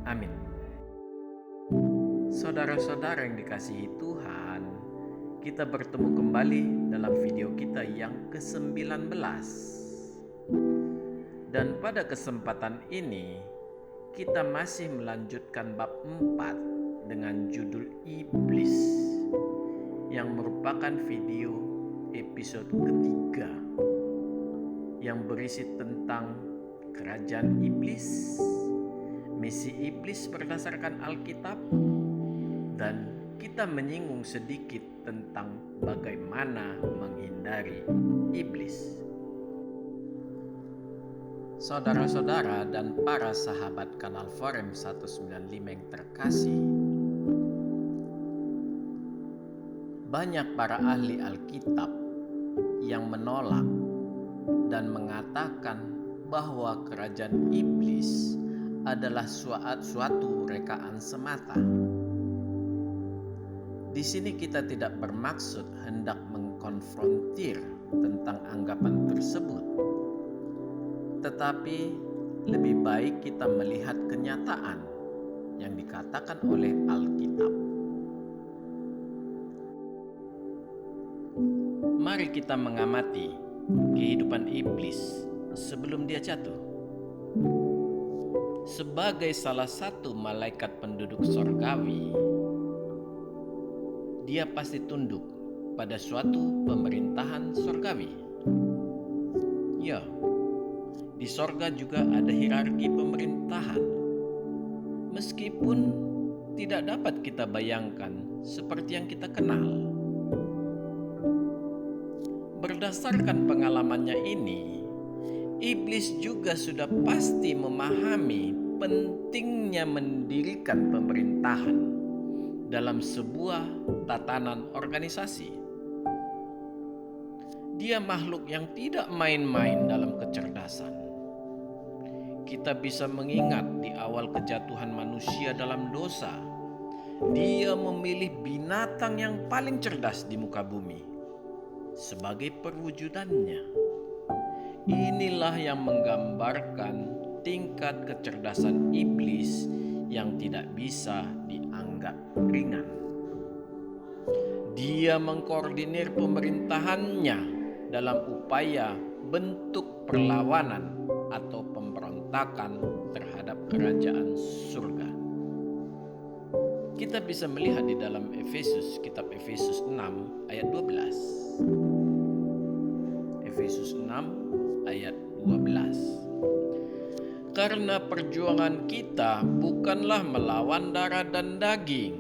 Amin. Saudara-saudara yang dikasihi Tuhan, kita bertemu kembali dalam video kita yang ke-19. Dan pada kesempatan ini, kita masih melanjutkan bab 4 dengan judul Iblis, yang merupakan video episode ketiga yang berisi tentang kerajaan iblis, misi iblis berdasarkan Alkitab, dan kita menyinggung sedikit tentang bagaimana menghindari iblis. Saudara-saudara dan para sahabat kanal Forum 195 yang terkasih, banyak para ahli Alkitab yang menolak dan mengatakan bahwa kerajaan iblis adalah suatu rekaan semata. Di sini kita tidak bermaksud hendak mengkonfrontir tentang anggapan tersebut, tetapi lebih baik kita melihat kenyataan yang dikatakan oleh Alkitab. Mari kita mengamati kehidupan iblis sebelum dia jatuh. Sebagai salah satu malaikat penduduk sorgawi, dia pasti tunduk pada suatu pemerintahan sorgawi. Ya, di sorga juga ada hierarki pemerintahan. Meskipun tidak dapat kita bayangkan seperti yang kita kenal. Berdasarkan pengalamannya ini, iblis juga sudah pasti memahami pentingnya mendirikan pemerintahan dalam sebuah tatanan organisasi. Dia makhluk yang tidak main-main dalam kecerdasan. Kita bisa mengingat di awal kejatuhan manusia dalam dosa, dia memilih binatang yang paling cerdas di muka bumi sebagai perwujudannya. Inilah yang menggambarkan tingkat kecerdasan iblis yang tidak bisa dianggap ringan. Dia mengkoordinir pemerintahannya dalam upaya bentuk perlawanan atau pemberontakan terhadap kerajaan surga. Kita bisa melihat di dalam kitab Efesus 6 ayat 12. Efesus 6 ayat 12. Karena perjuangan kita bukanlah melawan darah dan daging,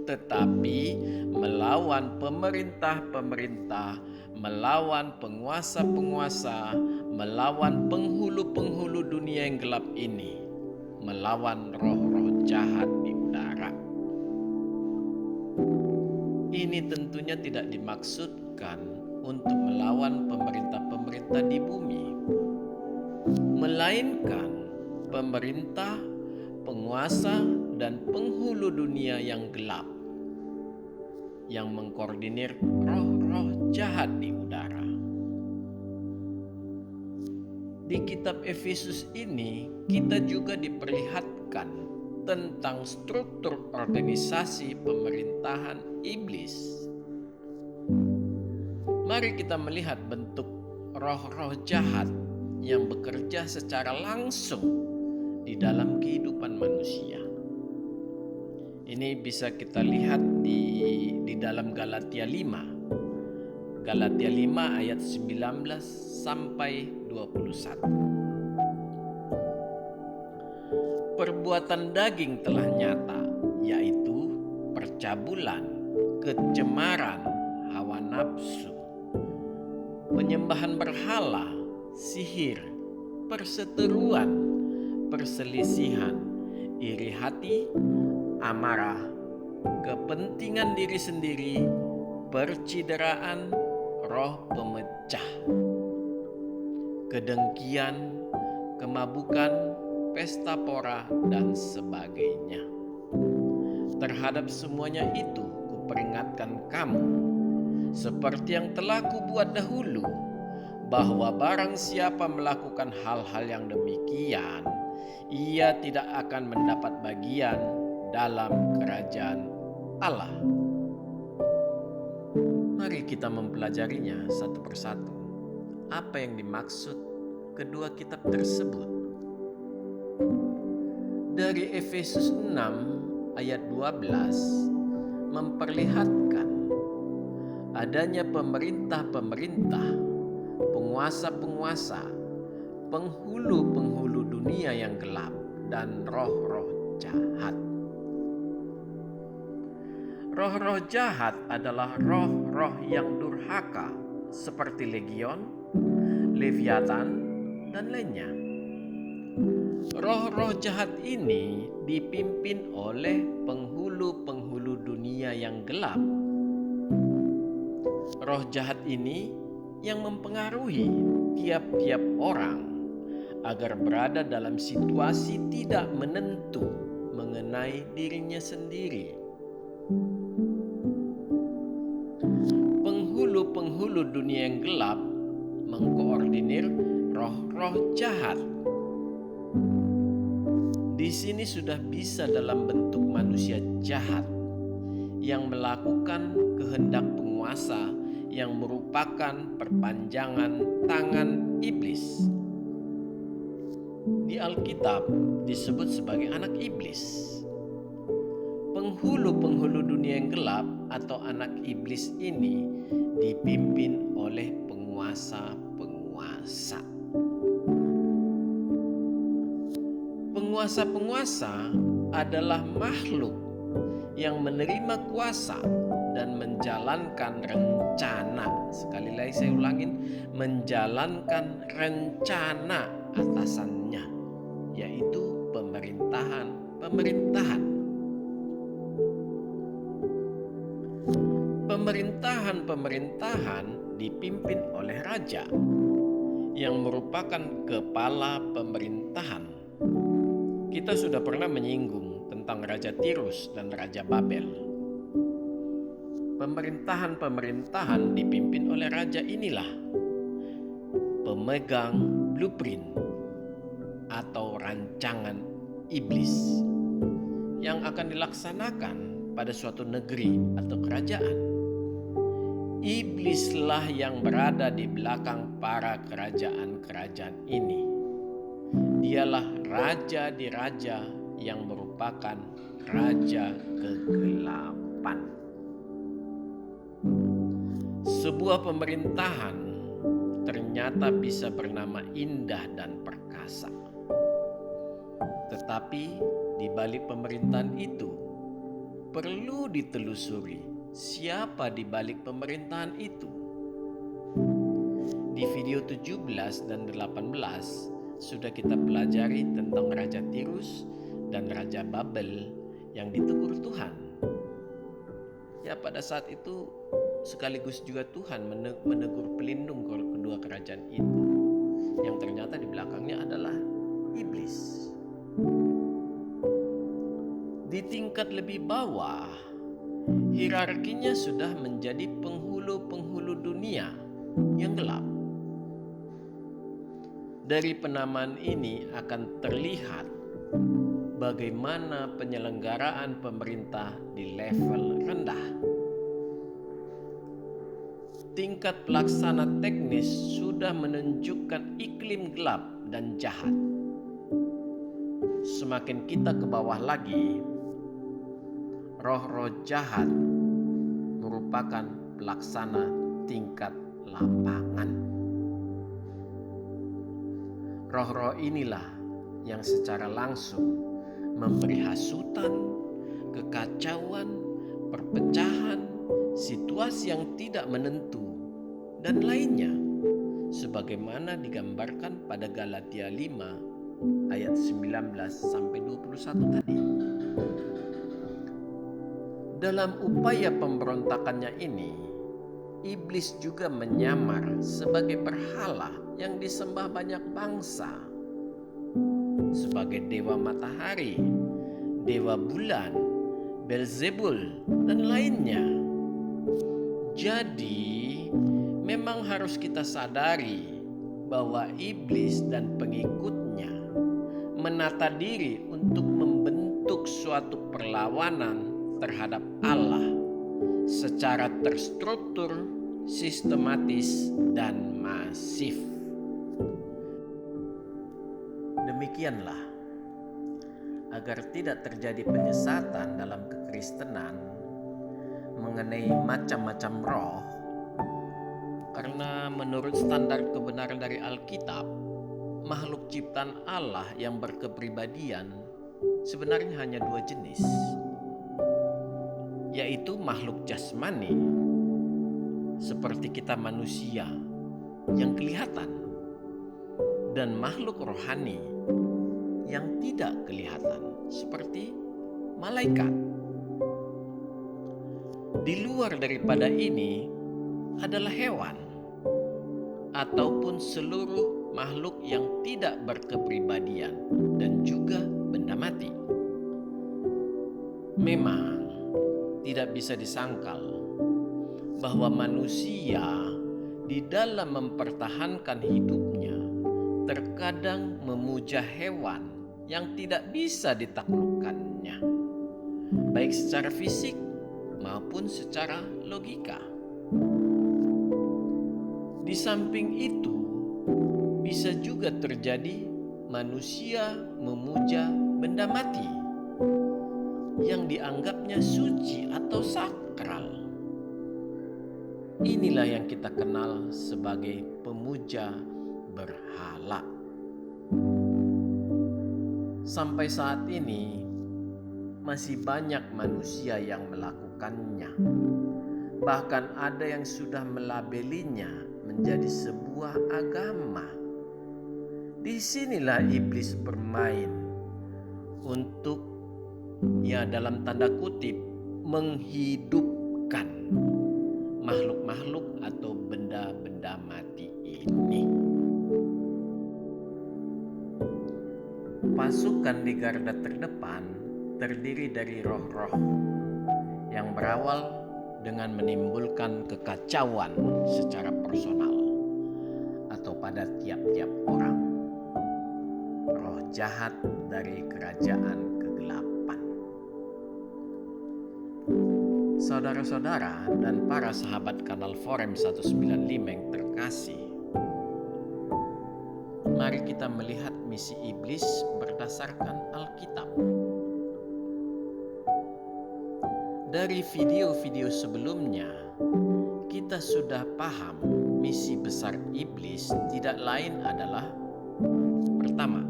tetapi melawan pemerintah-pemerintah, melawan penguasa-penguasa, melawan penghulu-penghulu dunia yang gelap ini, melawan roh-roh jahat di udara. Ini tentunya tidak dimaksudkan untuk melawan pemerintah-pemerintah di bumi, melainkan pemerintah, penguasa, dan penghulu dunia yang gelap yang mengkoordinir roh-roh jahat di udara. Di kitab Efesus ini kita juga diperlihatkan tentang struktur organisasi pemerintahan iblis. Mari kita melihat bentuk roh-roh jahat yang bekerja secara langsung di dalam kehidupan manusia. Ini bisa kita lihat di dalam Galatia 5. Galatia 5 ayat 19 sampai 21. Perbuatan daging telah nyata, yaitu percabulan, kecemaran, hawa nafsu, penyembahan berhala, sihir, perseteruan, perselisihan, iri hati, amarah, kepentingan diri sendiri, percideraan, roh pemecah, kedengkian, kemabukan, pesta pora, dan sebagainya. Terhadap semuanya itu kuperingatkan kamu, seperti yang telah kubuat dahulu, bahwa barang siapa melakukan hal-hal yang demikian, ia tidak akan mendapat bagian dalam kerajaan Allah. Mari kita mempelajarinya satu persatu. Apa yang dimaksud kedua kitab tersebut? Dari Efesus 6 ayat 12 memperlihatkan adanya pemerintah-pemerintah, penguasa-penguasa, penghulu-penghulu dunia yang gelap, dan roh-roh jahat. Roh-roh jahat adalah roh-roh yang durhaka seperti Legion, Leviathan, dan lainnya. Roh-roh jahat ini dipimpin oleh penghulu-penghulu dunia yang gelap. Roh jahat ini yang mempengaruhi tiap-tiap orang agar berada dalam situasi tidak menentu mengenai dirinya sendiri. Penghulu-penghulu dunia yang gelap mengkoordinir roh-roh jahat. Di sini sudah bisa dalam bentuk manusia jahat yang melakukan kehendak penguasa yang merupakan perpanjangan tangan iblis. Di Alkitab disebut sebagai anak iblis. Penghulu-penghulu dunia yang gelap atau anak iblis ini dipimpin oleh penguasa-penguasa. Penguasa-penguasa adalah makhluk yang menerima kuasa dan menjalankan rencana. Sekali lagi saya ulangin, menjalankan rencana atasannya, yaitu pemerintahan. Pemerintahan dipimpin oleh raja yang merupakan kepala pemerintahan. Kita sudah pernah menyinggung tentang Raja Tirus dan Raja Babel. Pemerintahan dipimpin oleh raja inilah pemegang blueprint atau rancangan iblis yang akan dilaksanakan pada suatu negeri atau kerajaan. Iblislah yang berada di belakang para kerajaan-kerajaan ini. Dialah raja di raja yang merupakan raja kegelapan. Sebuah pemerintahan ternyata bisa bernama indah dan perkasa. Tetapi di balik pemerintahan itu perlu ditelusuri siapa di balik pemerintahan itu. Di video 17 dan 18 sudah kita pelajari tentang Raja Tirus dan Raja Babel yang ditegur Tuhan. Ya, pada saat itu sekaligus juga Tuhan menegur pelindung kedua kerajaan itu, yang ternyata di belakangnya adalah iblis. Di tingkat lebih bawah, hierarkinya sudah menjadi penghulu-penghulu dunia yang gelap. Dari penamaan ini akan terlihat bagaimana penyelenggaraan pemerintah di level rendah. Tingkat pelaksana teknis sudah menunjukkan iklim gelap dan jahat. Semakin kita ke bawah lagi, roh-roh jahat merupakan pelaksana tingkat lapangan. Roh-roh inilah yang secara langsung memberi hasutan, kekacauan, perpecahan, situasi yang tidak menentu, dan lainnya, sebagaimana digambarkan pada Galatia 5 ayat 19-21 tadi. Dalam upaya pemberontakannya ini, iblis juga menyamar sebagai berhala yang disembah banyak bangsa, sebagai dewa matahari, dewa bulan, Belzebul, dan lainnya. Jadi, memang harus kita sadari bahwa iblis dan pengikutnya menata diri untuk membentuk suatu perlawanan terhadap Allah secara terstruktur, sistematis, dan masif. Demikianlah, agar tidak terjadi penyesatan dalam kekristenan mengenai macam-macam roh, karena menurut standar kebenaran dari Alkitab, makhluk ciptaan Allah yang berkepribadian sebenarnya hanya dua jenis, yaitu makhluk jasmani seperti kita manusia yang kelihatan, dan makhluk rohani yang tidak kelihatan seperti malaikat. Di luar daripada ini adalah hewan ataupun seluruh makhluk yang tidak berkepribadian dan juga benda mati. Memang tidak bisa disangkal bahwa manusia di dalam mempertahankan hidupnya terkadang memuja hewan yang tidak bisa ditaklukkannya, baik secara fisik maupun secara logika. Di samping itu, bisa juga terjadi manusia memuja benda mati yang dianggapnya suci atau sakral. Inilah yang kita kenal sebagai pemuja berhala. Sampai saat ini masih banyak manusia yang melakukannya. Bahkan ada yang sudah melabelinya menjadi sebuah agama. Disinilah iblis bermain untuk, ya dalam tanda kutip, menghidupkan makhluk-makhluk atau benda-benda mati ini. Pasukan di garda terdepan terdiri dari roh-roh yang berawal dengan menimbulkan kekacauan secara personal atau pada tiap-tiap orang. Roh jahat dari kerajaan kegelapan. Saudara-saudara dan para sahabat kanal Forum 195 yang terkasih, mari kita melihat misi iblis berdasarkan Alkitab. Dari video-video sebelumnya, kita sudah paham misi besar iblis tidak lain adalah: pertama,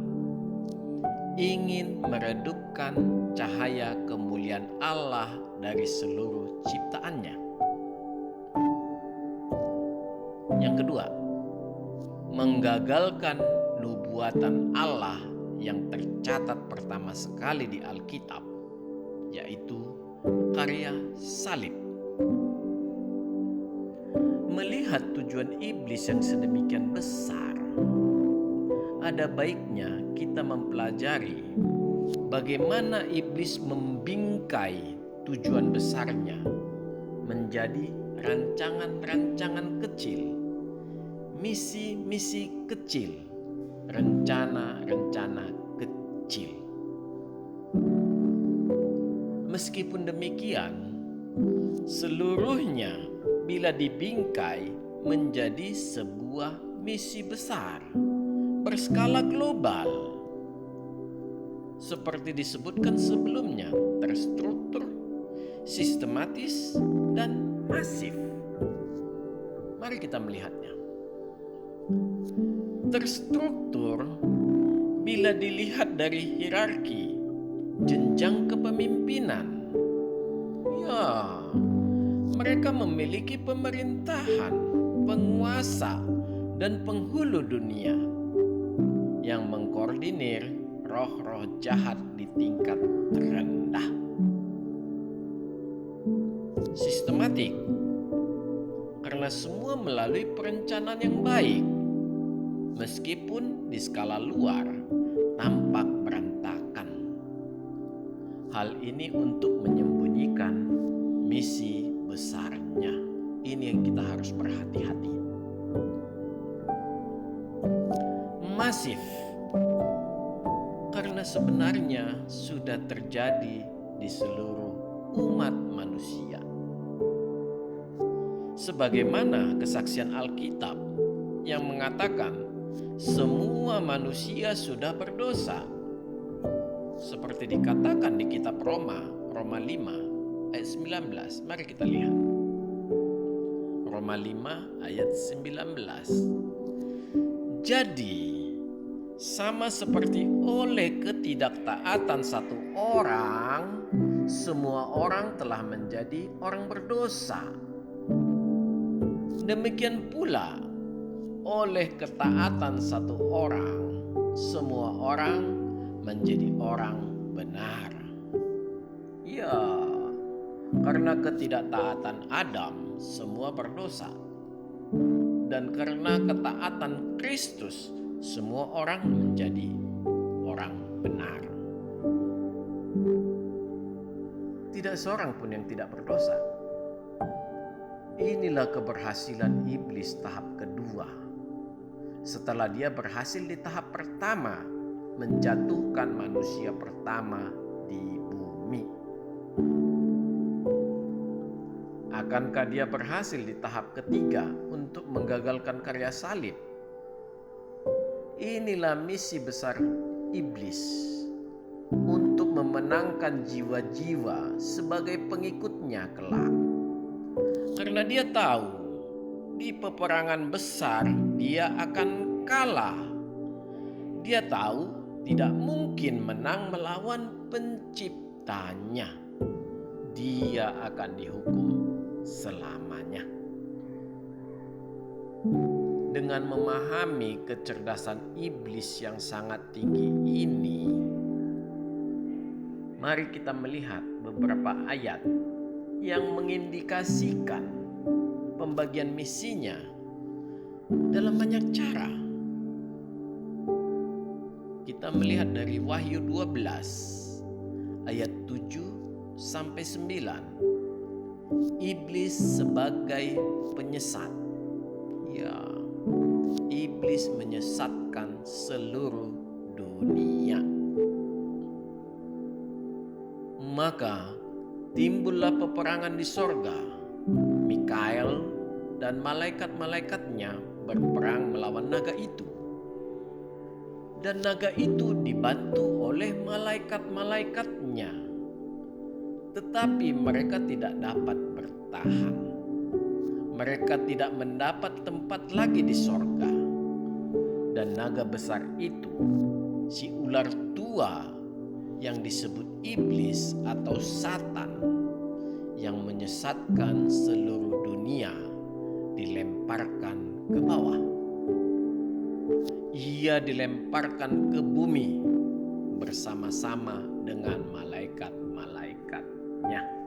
ingin meredupkan cahaya kemuliaan Allah dari seluruh ciptaannya. Yang kedua, menggagalkan nubuatan Allah yang tercatat pertama sekali di Alkitab, yaitu karya salib. Melihat tujuan iblis yang sedemikian besar, ada baiknya kita mempelajari bagaimana iblis membingkai tujuan besarnya menjadi rancangan-rancangan kecil, misi-misi kecil, rencana-rencana kecil. Meskipun demikian, seluruhnya bila dibingkai menjadi sebuah misi besar berskala global. Seperti disebutkan sebelumnya, terstruktur, sistematis, dan masif. Mari kita melihatnya. Terstruktur bila dilihat dari hierarki jenjang kepemimpinan. Ya, mereka memiliki pemerintahan, penguasa, dan penghulu dunia yang mengkoordinir roh-roh jahat di tingkat terendah. Sistematik, karena semua melalui perencanaan yang baik, meskipun di skala luar tampak berantakan. Hal ini untuk menyembunyikan misi besarnya. Ini yang kita harus berhati-hati. Masif, Karena sebenarnya sudah terjadi di seluruh umat manusia. Sebagaimana kesaksian Alkitab yang mengatakan semua manusia sudah berdosa. Seperti dikatakan di kitab Roma 5 ayat 19. Mari kita lihat. Roma 5 ayat 19. Jadi, sama seperti oleh ketidaktaatan satu orang, semua orang telah menjadi orang berdosa. Demikian pula, oleh ketaatan satu orang, semua orang menjadi orang benar. Ya, karena ketidaktaatan Adam, semua berdosa. Dan karena ketaatan Kristus, semua orang menjadi orang benar. Tidak seorang pun yang tidak berdosa. Inilah keberhasilan iblis tahap kedua. Setelah dia berhasil di tahap pertama, menjatuhkan manusia pertama di bumi. Akankah dia berhasil di tahap ketiga untuk menggagalkan karya salib? Inilah misi besar iblis, untuk memenangkan jiwa-jiwa sebagai pengikutnya kelak. Karena dia tahu di peperangan besar dia akan kalah. Dia tahu tidak mungkin menang melawan penciptanya. Dia akan dihukum selamanya. Dengan memahami kecerdasan iblis yang sangat tinggi ini, mari kita melihat beberapa ayat yang mengindikasikan pembagian misinya dalam banyak cara. Kita melihat dari Wahyu 12 ayat 7 sampai 9. Iblis sebagai penyesat. Ya, iblis menyesatkan seluruh dunia. Maka timbullah peperangan di sorga. Mikael dan malaikat-malaikatnya berperang melawan naga itu. Dan naga itu dibantu oleh malaikat-malaikatnya. Tetapi mereka tidak dapat bertahan. Mereka tidak mendapat tempat lagi di sorga. Dan naga besar itu, si ular tua yang disebut iblis atau Satan, yang menyesatkan seluruh dunia, dilemparkan ke bawah. Ia dilemparkan ke bumi bersama-sama dengan malaikat-malaikatnya.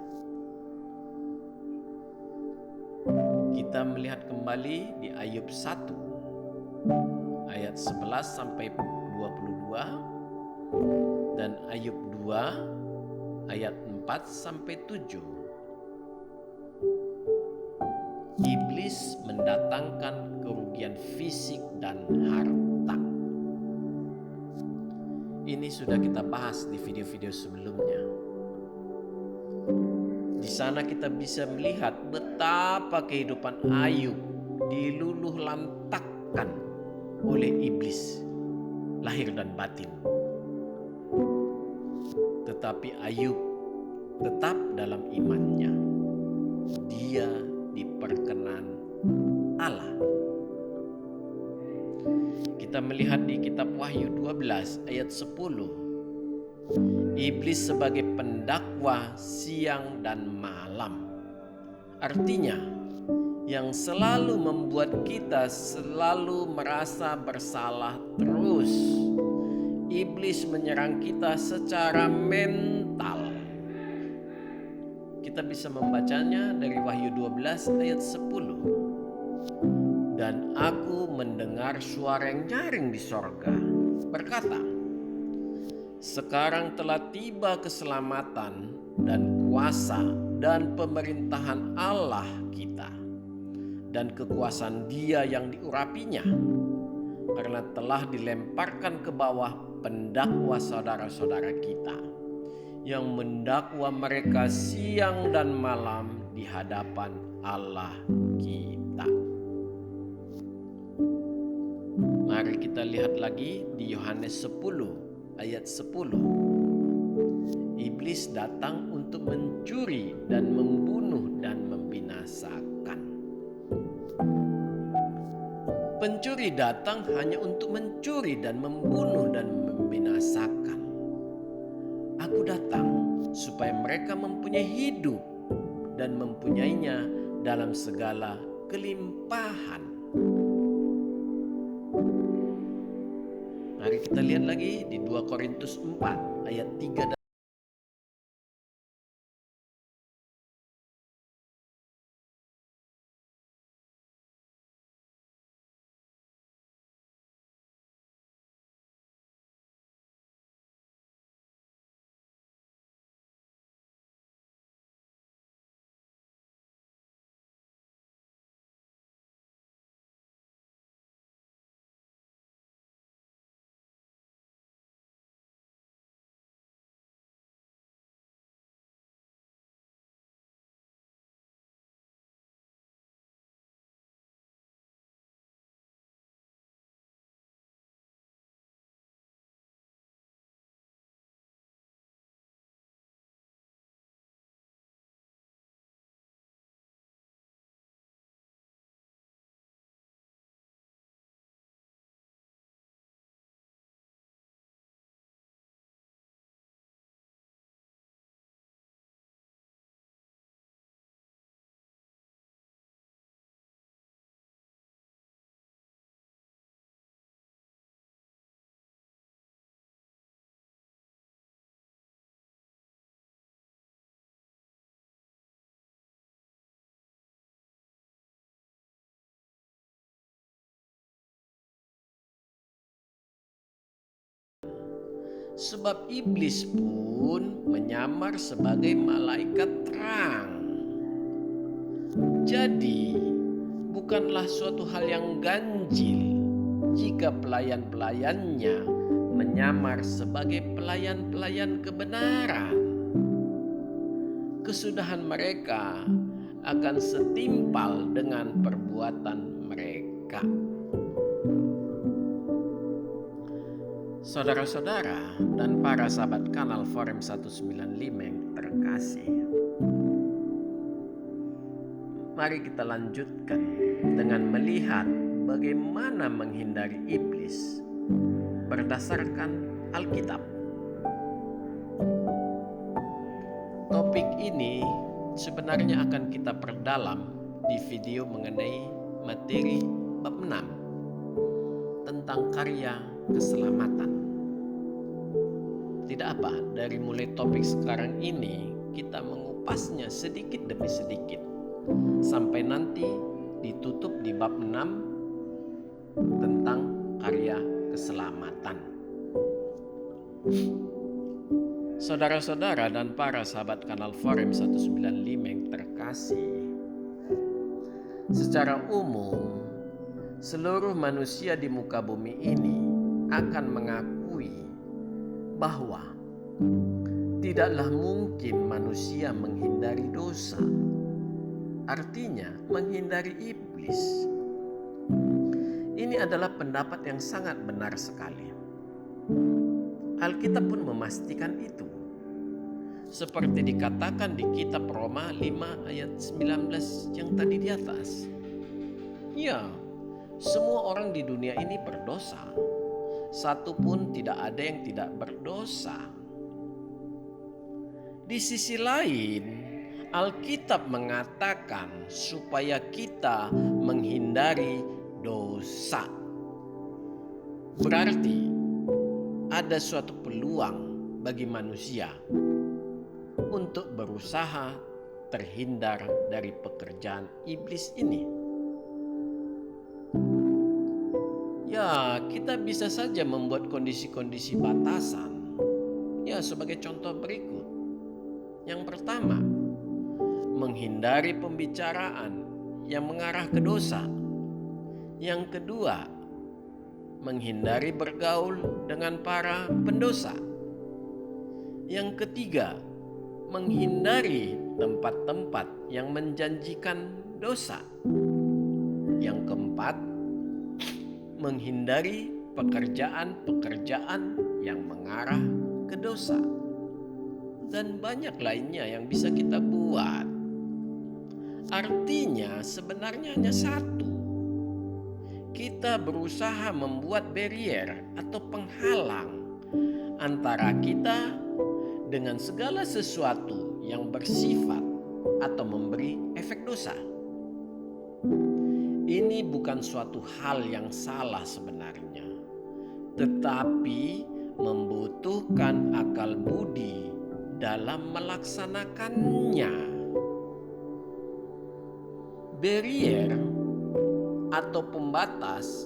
Kita melihat kembali di Ayub 1 ayat 11 sampai 22 dan Ayub 2 ayat 4 sampai 7. Iblis mendatangkan kerugian fisik dan harta. Ini sudah kita bahas di video-video sebelumnya. Di sana kita bisa melihat betapa kehidupan Ayub diluluh lantakkan oleh iblis, lahir dan batin. Tetapi Ayub tetap dalam imannya. Dia diperkenan Allah. Kita melihat di kitab Wahyu 12 ayat 10. Iblis sebagai pendakwa siang dan malam. Artinya, yang selalu membuat kita selalu merasa bersalah terus. Iblis menyerang kita secara mental. Kita bisa membacanya dari Wahyu 12 ayat 10. Dan aku mendengar suara yang nyaring di sorga, berkata, sekarang telah tiba keselamatan dan kuasa dan pemerintahan Allah kita, dan kekuasaan Dia yang diurapinya. karena telah dilemparkan ke bawah pendakwa saudara-saudara kita yang mendakwa mereka siang dan malam di hadapan Allah kita. Mari kita lihat lagi di Yohanes 10 ayat 10. Iblis datang untuk mencuri dan membunuh dan membinasakan. Pencuri datang hanya untuk mencuri dan membunuh dan membinasakan. Aku datang supaya mereka mempunyai hidup dan mempunyainya dalam segala kelimpahan. Mari kita lihat lagi di 2 Korintus 4 ayat 3 dan sebab iblis pun menyamar sebagai malaikat terang. Jadi, bukanlah suatu hal yang ganjil jika pelayan-pelayannya menyamar sebagai pelayan-pelayan kebenaran. Kesudahan mereka akan setimpal dengan perbuatan mereka. Saudara-saudara dan para sahabat kanal Forum 195 yang terkasih, mari kita lanjutkan dengan melihat bagaimana menghindari iblis berdasarkan Alkitab. Topik ini sebenarnya akan kita perdalam di video mengenai materi bab 6 tentang karya keselamatan. Tidak apa, dari mulai topik sekarang ini kita mengupasnya sedikit demi sedikit sampai nanti ditutup di bab 6 tentang karya keselamatan. Saudara-saudara dan para sahabat kanal Forum 195 yang terkasih, secara umum seluruh manusia di muka bumi ini akan mengakui bahwa tidaklah mungkin manusia menghindari dosa, artinya menghindari iblis. Ini adalah pendapat yang sangat benar sekali. Alkitab pun memastikan itu. Seperti dikatakan di kitab Roma 5 ayat 19 yang tadi di atas. Ya, semua orang di dunia ini berdosa. Satu pun tidak ada yang tidak berdosa. Di sisi lain, Alkitab mengatakan supaya kita menghindari dosa. Berarti ada suatu peluang bagi manusia untuk berusaha terhindar dari pekerjaan iblis ini. Ya, kita bisa saja membuat kondisi-kondisi batasan. Ya, sebagai contoh berikut. Yang pertama, menghindari pembicaraan yang mengarah ke dosa. Yang kedua, menghindari bergaul dengan para pendosa. Yang ketiga, menghindari tempat-tempat yang menjanjikan dosa. Yang keempat, menghindari pekerjaan-pekerjaan yang mengarah ke dosa. Dan banyak lainnya yang bisa kita buat. Artinya sebenarnya hanya satu. Kita berusaha membuat barrier atau penghalang antara kita dengan segala sesuatu yang bersifat atau memberi efek dosa. Ini bukan suatu hal yang salah sebenarnya, tetapi membutuhkan akal budi dalam melaksanakannya. Barrier atau pembatas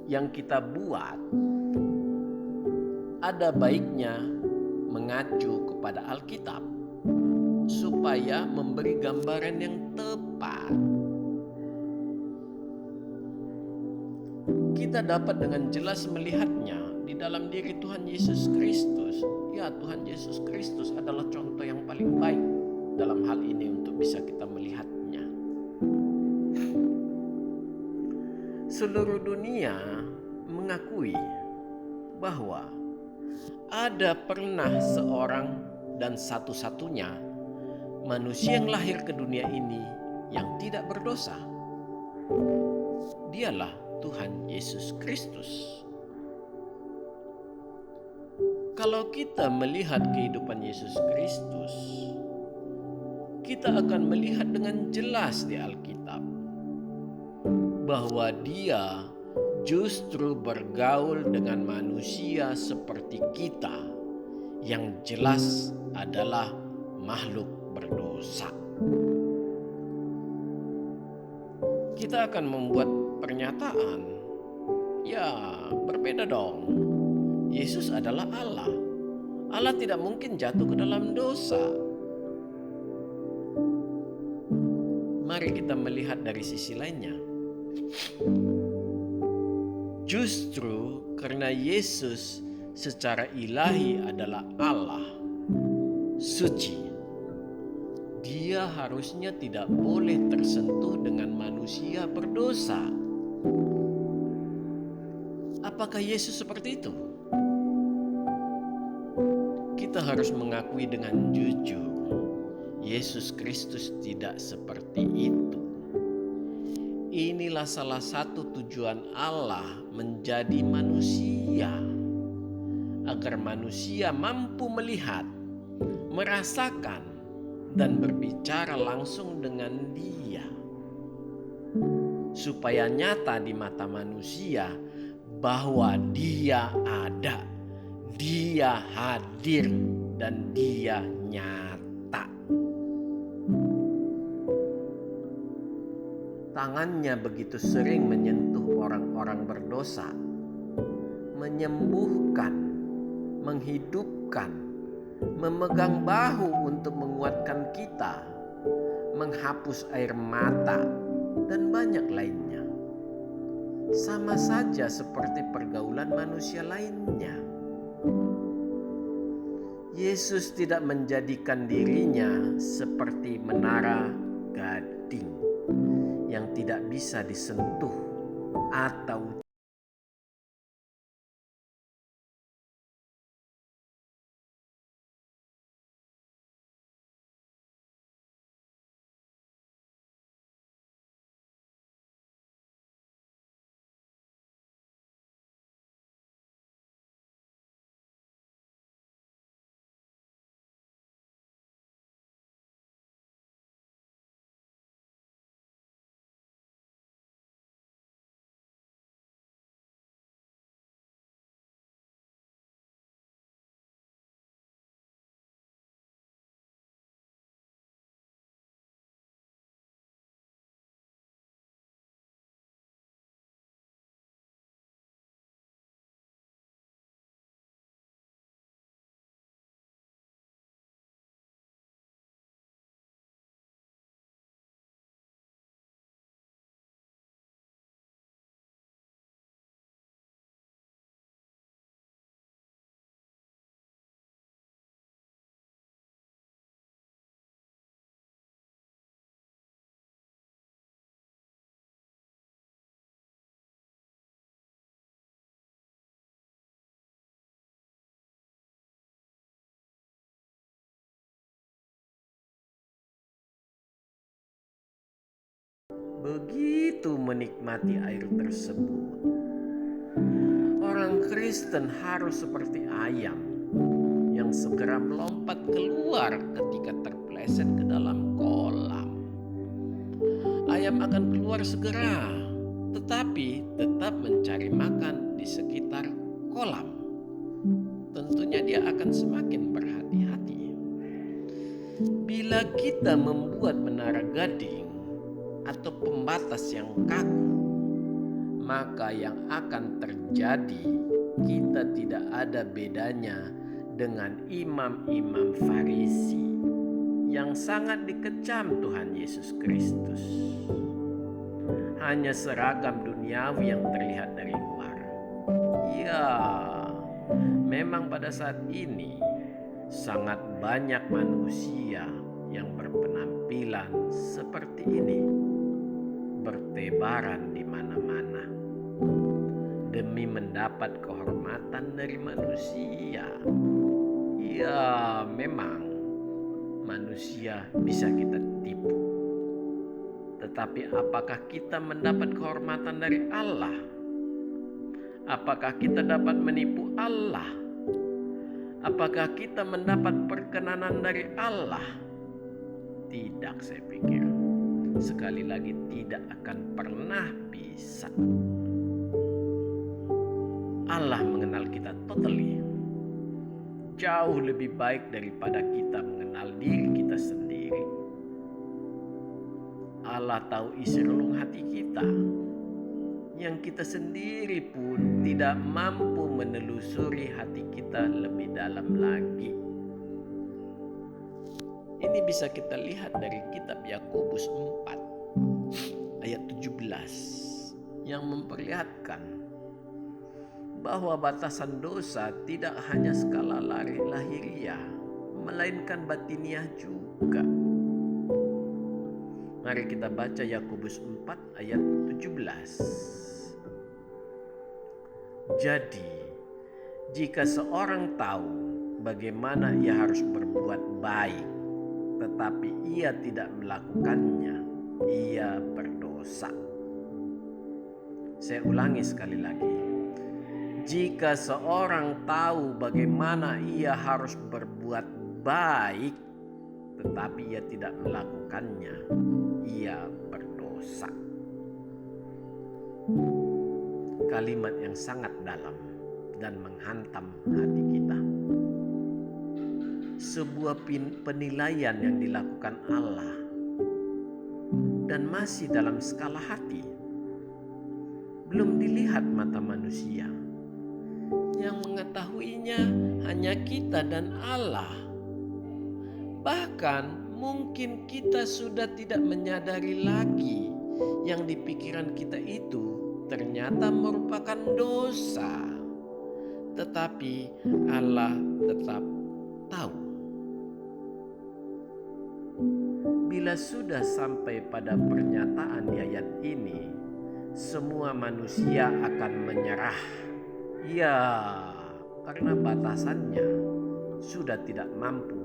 yang kita buat ada baiknya mengacu kepada Alkitab supaya memberi gambaran yang tepat. Kita dapat dengan jelas melihatnya di dalam diri Tuhan Yesus Kristus. Ya, Tuhan Yesus Kristus adalah contoh yang paling baik dalam hal ini untuk bisa kita melihatnya. Seluruh dunia mengakui bahwa ada pernah seorang dan satu-satunya manusia yang lahir ke dunia ini yang tidak berdosa. Dialah Tuhan Yesus Kristus. Kalau kita melihat kehidupan Yesus Kristus, kita akan melihat dengan jelas di Alkitab bahwa Dia justru bergaul dengan manusia seperti kita yang jelas adalah makhluk berdosa. Kita akan membuat pernyataan, ya berbeda dong. Yesus adalah Allah. Allah tidak mungkin jatuh ke dalam dosa. Mari kita melihat dari sisi lainnya. Justru karena Yesus secara ilahi adalah Allah suci, Dia harusnya tidak boleh tersentuh dengan manusia berdosa. Apakah Yesus seperti itu? Kita harus mengakui dengan jujur, Yesus Kristus tidak seperti itu. Inilah salah satu tujuan Allah menjadi manusia, agar manusia mampu melihat, merasakan, dan berbicara langsung dengan Dia, supaya nyata di mata manusia bahwa Dia ada, Dia hadir, dan Dia nyata. Tangannya begitu sering menyentuh orang-orang berdosa, menyembuhkan, menghidupkan, memegang bahu untuk menguatkan kita, menghapus air mata, dan banyak lainnya. Sama saja seperti pergaulan manusia lainnya. Yesus tidak menjadikan dirinya seperti menara gading yang tidak bisa disentuh atau Begitu menikmati air tersebut, orang Kristen harus seperti ayam yang segera melompat keluar ketika terpeleset ke dalam kolam. Ayam akan keluar segera, tetapi tetap mencari makan di sekitar kolam. Tentunya dia akan semakin berhati-hati. Bila kita membuat menara gading atau pembatas yang kaku, maka yang akan terjadi, kita tidak ada bedanya dengan imam-imam Farisi yang sangat dikecam Tuhan Yesus Kristus. Hanya seragam duniawi yang terlihat dari luar. Ya, memang pada saat ini sangat banyak manusia yang berpenampilan seperti ini, bertebaran di mana-mana demi mendapat kehormatan dari manusia. Ya, memang manusia bisa kita tipu. Tetapi apakah kita mendapat kehormatan dari Allah? Apakah kita dapat menipu Allah? Apakah kita mendapat perkenanan dari Allah? Tidak, saya pikir. Sekali lagi tidak akan pernah bisa. Allah mengenal kita totally. Jauh lebih baik daripada kita mengenal diri kita sendiri. Allah tahu isi relung hati kita, yang kita sendiri pun tidak mampu menelusuri hati kita lebih dalam lagi. Ini bisa kita lihat dari kitab Yakobus 4 ayat 17 yang memperlihatkan bahwa batasan dosa tidak hanya skala lahiriah, melainkan batiniah juga. Mari kita baca Yakobus 4 ayat 17. Jadi, jika seorang tahu bagaimana ia harus berbuat baik, tetapi ia tidak melakukannya, ia berdosa. Saya ulangi sekali lagi. Jika seorang tahu bagaimana ia harus berbuat baik, tetapi ia tidak melakukannya, ia berdosa. Kalimat yang sangat dalam dan menghantam hati kita. Sebuah penilaian yang dilakukan Allah dan masih dalam skala hati. Belum dilihat mata manusia. Yang mengetahuinya hanya kita dan Allah. Bahkan mungkin kita sudah tidak menyadari lagi yang di pikiran kita itu ternyata merupakan dosa. Tetapi Allah tetap tahu. Bila sudah sampai pada pernyataan di ayat ini, semua manusia akan menyerah. Ya, karena batasannya sudah tidak mampu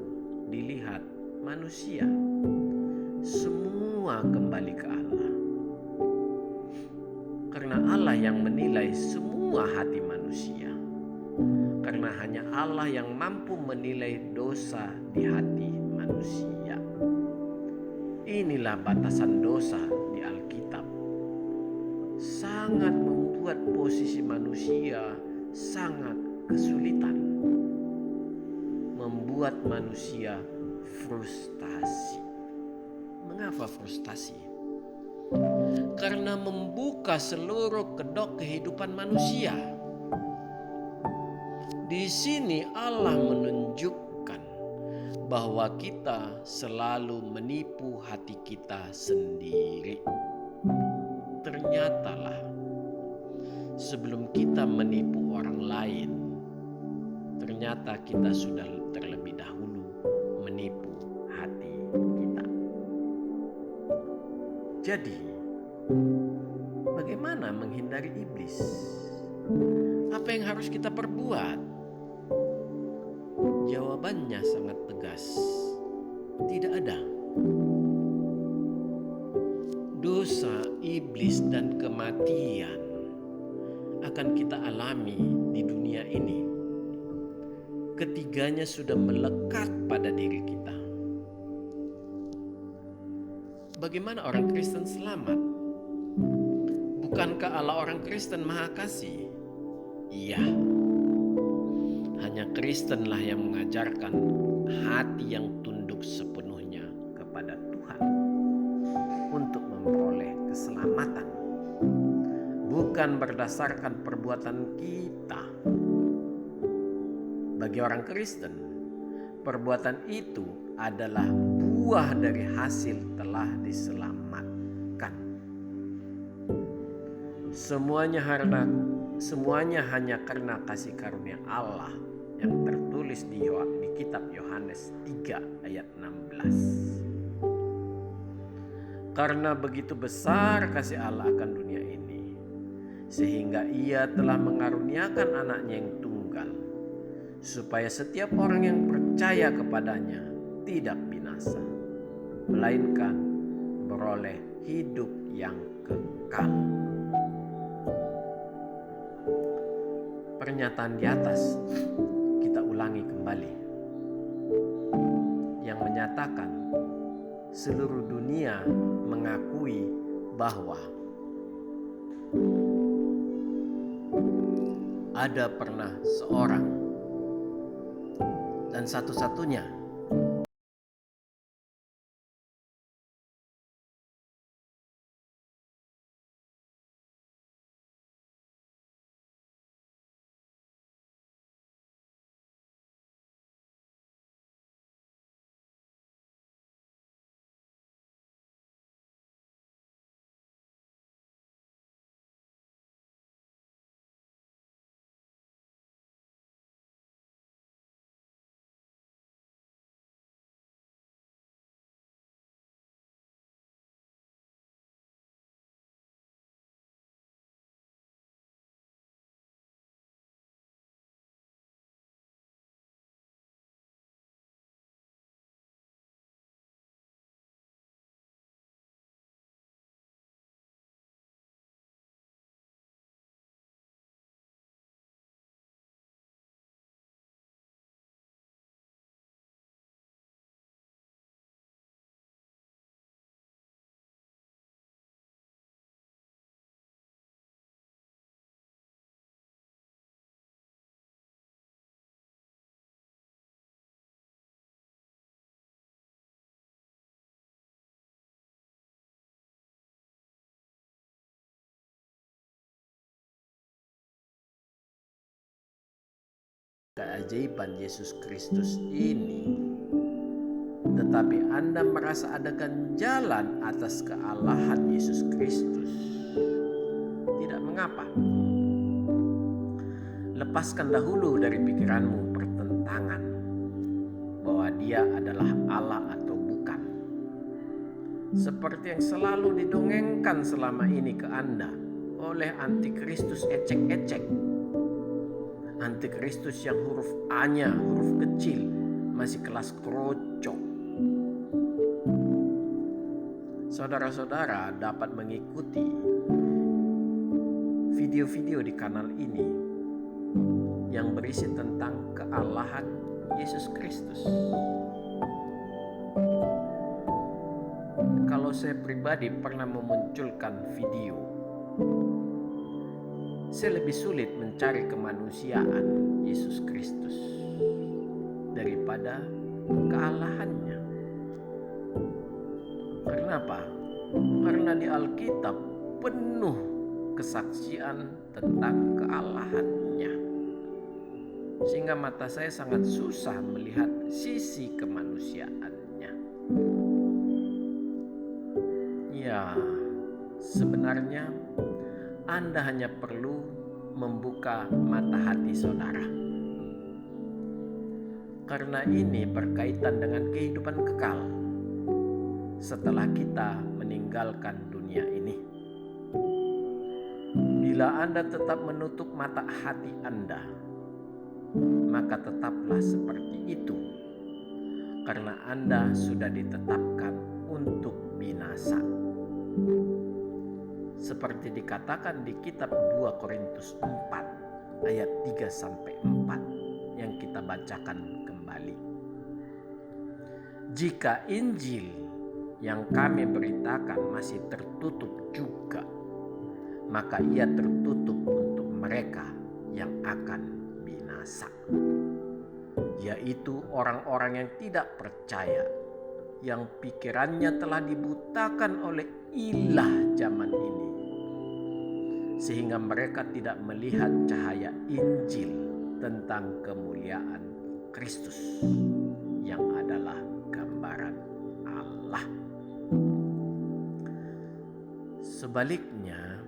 dilihat manusia. Semua kembali ke Allah. Karena Allah yang menilai semua hati manusia. Karena hanya Allah yang mampu menilai dosa di hati manusia. Inilah batasan dosa di Alkitab. Sangat membuat posisi manusia sangat kesulitan. Membuat manusia frustasi. Mengapa frustasi? Karena membuka seluruh kedok kehidupan manusia. Di sini Allah menunjukkan bahwa kita selalu menipu hati kita sendiri. Ternyatalah sebelum kita menipu orang lain, ternyata kita sudah terlebih dahulu menipu hati kita. Jadi, bagaimana menghindari iblis? Apa yang harus kita perbuat? Jawabannya sangat tegas. Tidak ada. dosa, iblis, dan kematian akan kita alami di dunia ini. Ketiganya sudah melekat pada diri kita. Bagaimana orang Kristen selamat? Bukankah Allah orang Kristen Maha Kasih? Iya. Hanya Kristenlah yang mengajarkan hati yang tunduk sepenuhnya kepada Tuhan untuk memperoleh keselamatan. Bukan berdasarkan perbuatan kita. Bagi orang Kristen, perbuatan itu adalah buah dari hasil telah diselamatkan. Semuanya hanya karena kasih karunia Allah yang tertulis di kitab Yohanes 3 ayat 16. Karena begitu besar kasih Allah akan dunia ini, sehingga Ia telah mengaruniakan anaknya yang tunggal, supaya setiap orang yang percaya kepadanya tidak binasa, melainkan beroleh hidup yang kekal. Pernyataan di atas kita ulangi kembali, yang menyatakan seluruh dunia mengakui bahwa ada pernah seorang dan satu-satunya keajaiban Yesus Kristus ini, tetapi Anda merasa ada ganjalan atas kealahan Yesus Kristus, tidak mengapa. Lepaskan dahulu dari pikiranmu pertentangan bahwa Dia adalah Allah atau bukan, seperti yang selalu didongengkan selama ini ke Anda oleh antikristus ecek-ecek. Antikristus yang huruf A-nya huruf kecil, masih kelas kroco. Saudara-saudara dapat mengikuti video-video di kanal ini yang berisi tentang kealahan Yesus Kristus. Kalau saya pribadi pernah memunculkan video, saya lebih sulit mencari kemanusiaan Yesus Kristus daripada kealahannya. Karena apa? Karena di Alkitab penuh kesaksian tentang kealahannya, sehingga mata saya sangat susah melihat sisi kemanusiaannya. Ya, sebenarnya Anda hanya perlu membuka mata hati saudara, karena ini berkaitan dengan kehidupan kekal setelah kita meninggalkan dunia ini. Bila Anda tetap menutup mata hati Anda, maka tetaplah seperti itu, karena Anda sudah ditetapkan untuk binasa. seperti dikatakan di kitab 2 Korintus 4 ayat 3-4 yang kita bacakan kembali. Jika Injil yang kami beritakan masih tertutup juga, maka ia tertutup untuk mereka yang akan binasa, yaitu orang-orang yang tidak percaya, yang pikirannya telah dibutakan oleh ilah zaman ini, sehingga mereka tidak melihat cahaya Injil tentang kemuliaan Kristus yang adalah gambaran Allah. Sebaliknya,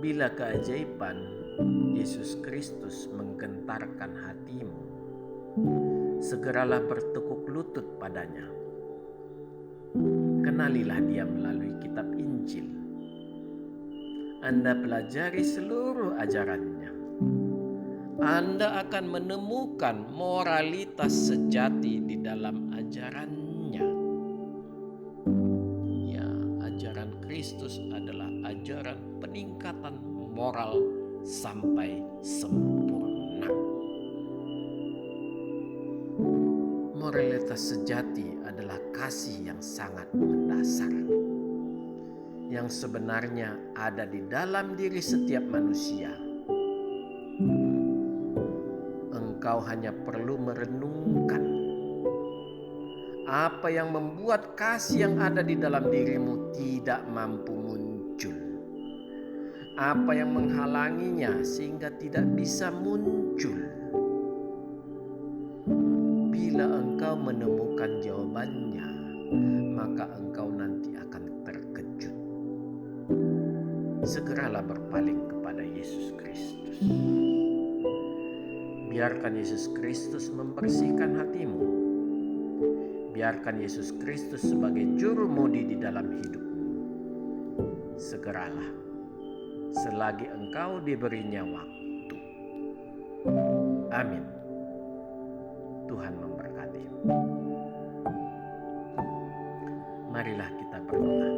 bila keajaiban Yesus Kristus menggentarkan hatimu, segeralah bertekuk lutut padanya. Kenalilah dia melalui kitab Injil. Anda pelajari seluruh ajarannya. Anda akan menemukan moralitas sejati di dalam ajarannya. Ya, ajaran Kristus adalah ajaran peningkatan moral sampai sempurna. Moralitas sejati adalah kasih yang sangat mendasar, yang sebenarnya ada di dalam diri setiap manusia. Engkau hanya perlu merenungkan apa yang membuat kasih yang ada di dalam dirimu tidak mampu muncul. Apa yang menghalanginya sehingga tidak bisa muncul. Bila engkau menemukan jawabannya, maka engkau nanti akan terkejut. Segeralah berpaling kepada Yesus Kristus. Biarkan Yesus Kristus membersihkan hatimu. Biarkan Yesus Kristus sebagai jurumudi di dalam hidupmu. Segeralah, selagi engkau diberinya waktu. Amin. Tuhan memberkati. Marilah kita berdoa.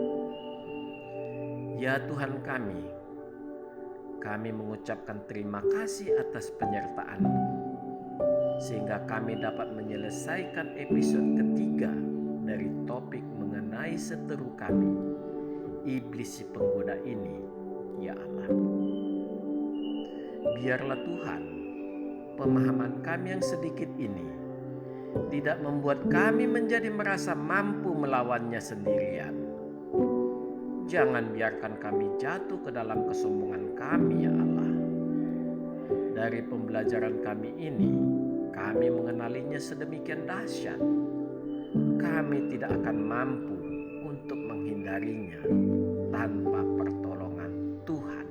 Ya Tuhan kami mengucapkan terima kasih atas penyertaan-Mu, sehingga kami dapat menyelesaikan episode ketiga dari topik mengenai seteru kami, iblis si penggoda ini, ya Allah. Biarlah Tuhan, pemahaman kami yang sedikit ini tidak membuat kami menjadi merasa mampu melawannya sendirian. Jangan biarkan kami jatuh ke dalam kesombongan kami, ya Allah. Dari pembelajaran kami ini, kami mengenalinya sedemikian dahsyat. Kami tidak akan mampu untuk menghindarinya tanpa pertolongan Tuhan.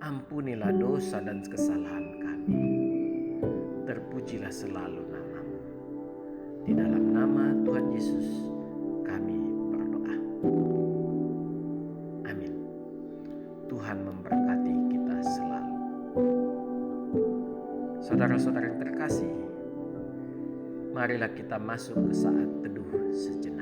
Ampunilah dosa dan kesalahan kami. Terpujilah selalu nama-Mu. Di dalam nama Tuhan Yesus kami berdoa. Amin. Tuhan memberkati kita selalu. Saudara-saudara yang terkasih, marilah kita masuk ke saat teduh sejenak.